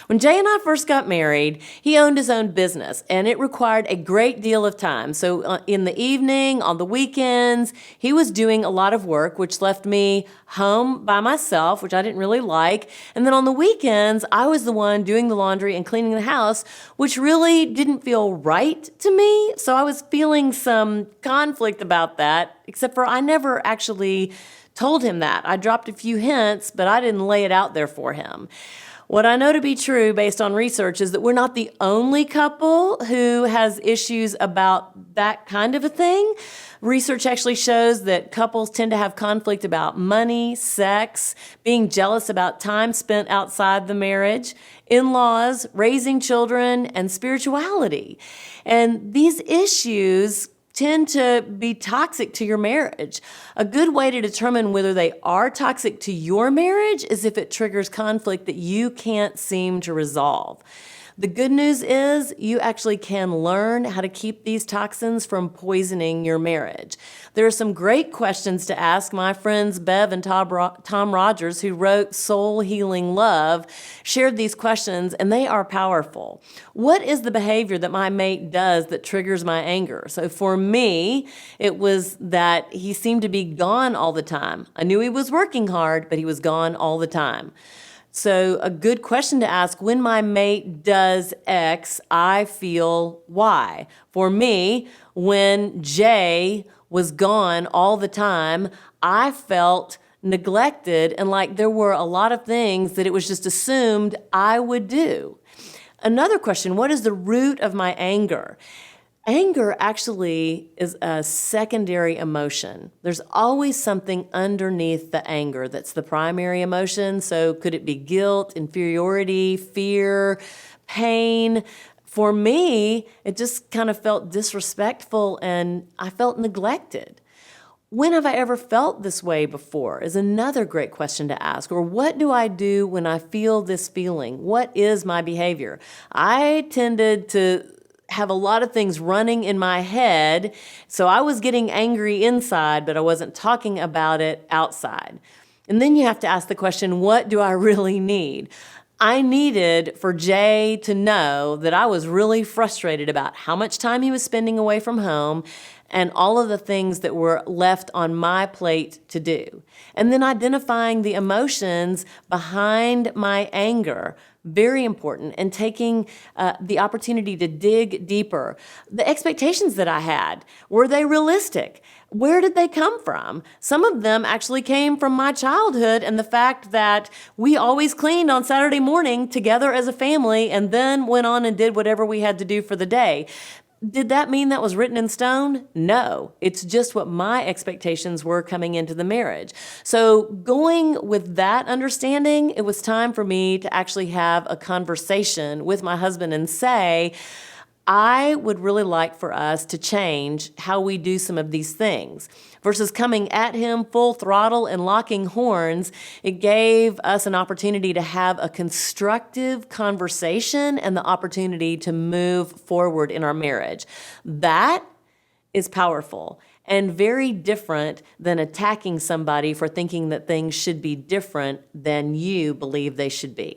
When Jay and I first got married, he owned his own business and it required a great deal of time. So in the evening, on the weekends, he was doing a lot of work, which left me home by myself, which I didn't really like. And then on the weekends, I was the one doing the laundry and cleaning the house, which really didn't feel right to me. So I was feeling some conflict about that, except for I never actually told him that. I dropped a few hints, but I didn't lay it out there for him. What I know to be true based on research is that we're not the only couple who has issues about that kind of a thing. Research actually shows that couples tend to have conflict about money, sex, being jealous about time spent outside the marriage, in-laws, raising children, and spirituality. And these issues tend to be toxic to your marriage. A good way to determine whether they are toxic to your marriage is if it triggers conflict that you can't seem to resolve. The good news is you actually can learn how to keep these toxins from poisoning your marriage. There are some great questions to ask. My friends Bev and Tom Rogers, who wrote Soul Healing Love, shared these questions, and they are powerful. What is the behavior that my mate does that triggers my anger? So for me, it was that he seemed to be gone all the time. I knew he was working hard, but he was gone all the time. So a good question to ask, when my mate does X, I feel Y. For me, when Jay was gone all the time, I felt neglected and like there were a lot of things that it was just assumed I would do. Another question, what is the root of my anger? Anger actually is a secondary emotion. There's always something underneath the anger that's the primary emotion. So could it be guilt, inferiority, fear, pain? For me, it just kind of felt disrespectful and I felt neglected. When have I ever felt this way before is another great question to ask. Or what do I do when I feel this feeling? What is my behavior? I tended to have a lot of things running in my head. So I was getting angry inside, but I wasn't talking about it outside. And then you have to ask the question, what do I really need? I needed for Jay to know that I was really frustrated about how much time he was spending away from home and all of the things that were left on my plate to do. And then identifying the emotions behind my anger, very important, and taking the opportunity to dig deeper. The expectations that I had, were they realistic? Where did they come from? Some of them actually came from my childhood and the fact that we always cleaned on Saturday morning together as a family and then went on and did whatever we had to do for the day. Did that mean that was written in stone? No, it's just what my expectations were coming into the marriage. So going with that understanding, it was time for me to actually have a conversation with my husband and say, I would really like for us to change how we do some of these things. Versus coming at him full throttle and locking horns, it gave us an opportunity to have a constructive conversation and the opportunity to move forward in our marriage. That is powerful and very different than attacking somebody for thinking that things should be different than you believe they should be.